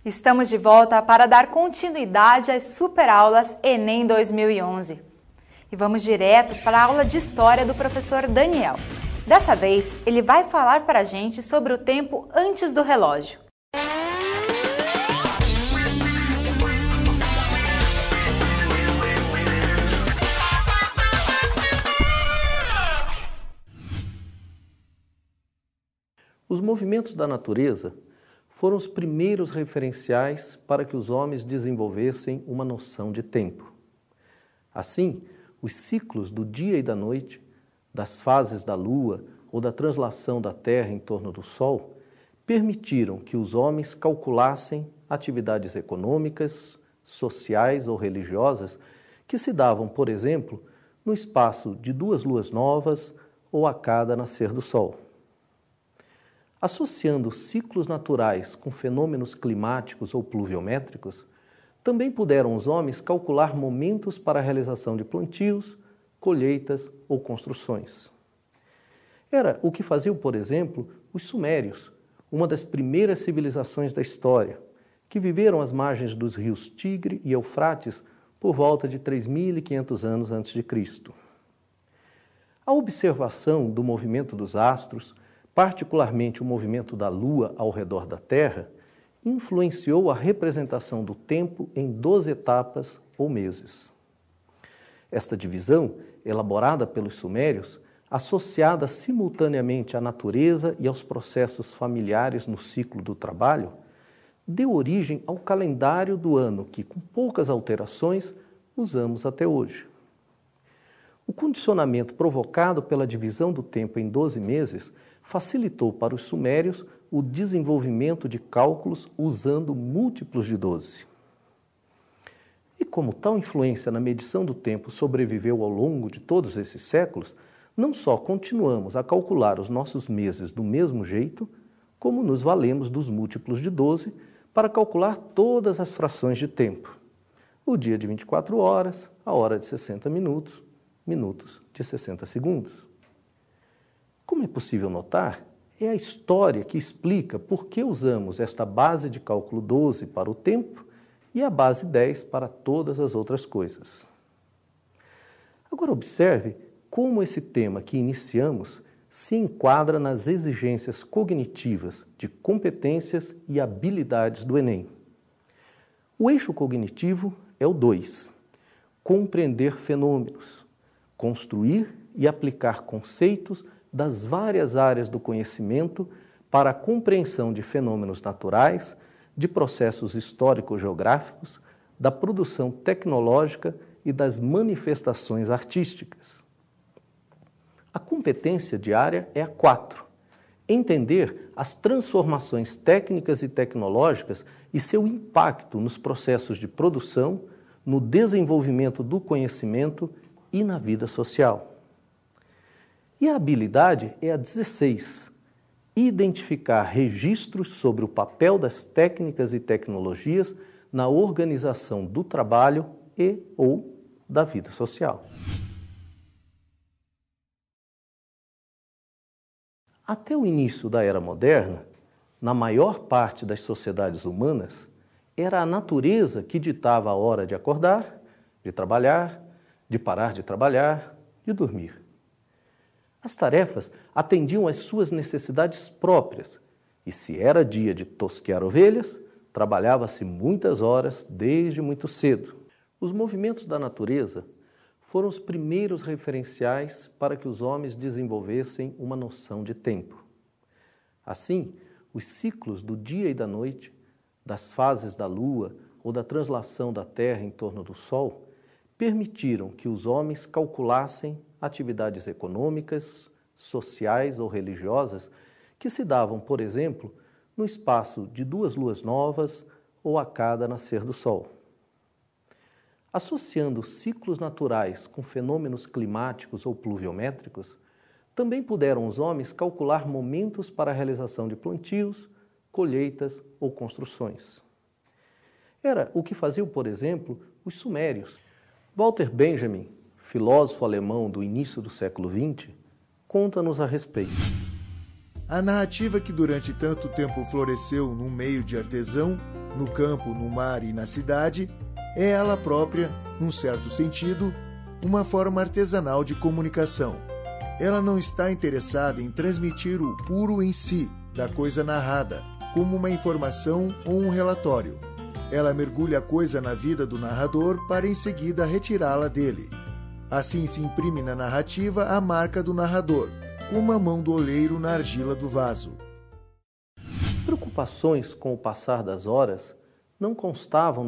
Estamos de volta para dar continuidade às superaulas Enem 2011. E vamos direto para a aula de História do professor Daniel. Dessa vez, ele vai falar para a gente sobre o tempo antes do relógio. Os movimentos da natureza foram os primeiros referenciais para que os homens desenvolvessem uma noção de tempo. Assim, os ciclos do dia e da noite, das fases da Lua ou da translação da Terra em torno do Sol, permitiram que os homens calculassem atividades econômicas, sociais ou religiosas que se davam, por exemplo, no espaço de 2 luas novas ou a cada nascer do Sol. Associando ciclos naturais com fenômenos climáticos ou pluviométricos, também puderam os homens calcular momentos para a realização de plantios, colheitas ou construções. Era o que faziam, por exemplo, os sumérios, uma das primeiras civilizações da história, que viveram às margens dos rios Tigre e Eufrates por volta de 3.500 anos antes de Cristo. A observação do movimento dos astros, particularmente o movimento da Lua ao redor da Terra, influenciou a representação do tempo em 12 etapas ou meses. Esta divisão, elaborada pelos sumérios, associada simultaneamente à natureza e aos processos familiares no ciclo do trabalho, deu origem ao calendário do ano que, com poucas alterações, usamos até hoje. O condicionamento provocado pela divisão do tempo em 12 meses facilitou para os sumérios o desenvolvimento de cálculos usando múltiplos de 12. E como tal influência na medição do tempo sobreviveu ao longo de todos esses séculos, não só continuamos a calcular os nossos meses do mesmo jeito, como nos valemos dos múltiplos de 12 para calcular todas as frações de tempo. O dia de 24 horas, a hora de 60 minutos, minutos de 60 segundos. Como é possível notar, é a história que explica por que usamos esta base de cálculo 12 para o tempo e a base 10 para todas as outras coisas. Agora observe como esse tema que iniciamos se enquadra nas exigências cognitivas de competências e habilidades do Enem. O eixo cognitivo é o 2, compreender fenômenos, construir e aplicar conceitos das várias áreas do conhecimento para a compreensão de fenômenos naturais, de processos histórico-geográficos, da produção tecnológica e das manifestações artísticas. A competência diária é a 4, entender as transformações técnicas e tecnológicas e seu impacto nos processos de produção, no desenvolvimento do conhecimento e na vida social. E a habilidade é a 16, identificar registros sobre o papel das técnicas e tecnologias na organização do trabalho e ou da vida social. Até o início da Era Moderna, na maior parte das sociedades humanas, era a natureza que ditava a hora de acordar, de trabalhar, de parar de trabalhar, de dormir. As tarefas atendiam às suas necessidades próprias, e se era dia de tosquear ovelhas, trabalhava-se muitas horas desde muito cedo. Os movimentos da natureza foram os primeiros referenciais para que os homens desenvolvessem uma noção de tempo. Assim, os ciclos do dia e da noite, das fases da Lua ou da translação da Terra em torno do Sol, permitiram que os homens calculassem atividades econômicas, sociais ou religiosas que se davam, por exemplo, no espaço de 2 luas novas ou a cada nascer do Sol. Associando ciclos naturais com fenômenos climáticos ou pluviométricos, também puderam os homens calcular momentos para a realização de plantios, colheitas ou construções. Era o que faziam, por exemplo, os sumérios. Walter Benjamin, filósofo alemão do início do século XX, conta-nos a respeito. A narrativa que durante tanto tempo floresceu num meio de artesão no campo, no mar e na cidade, é ela própria, num certo sentido, uma forma artesanal de comunicação. Ela não está interessada em transmitir o puro em si da coisa narrada, como uma informação ou um relatório. Ela mergulha a coisa na vida do narrador para em seguida retirá-la dele. Assim se imprime na narrativa a marca do narrador, como a mão do oleiro na argila do vaso. Preocupações com o passar das horas não constavam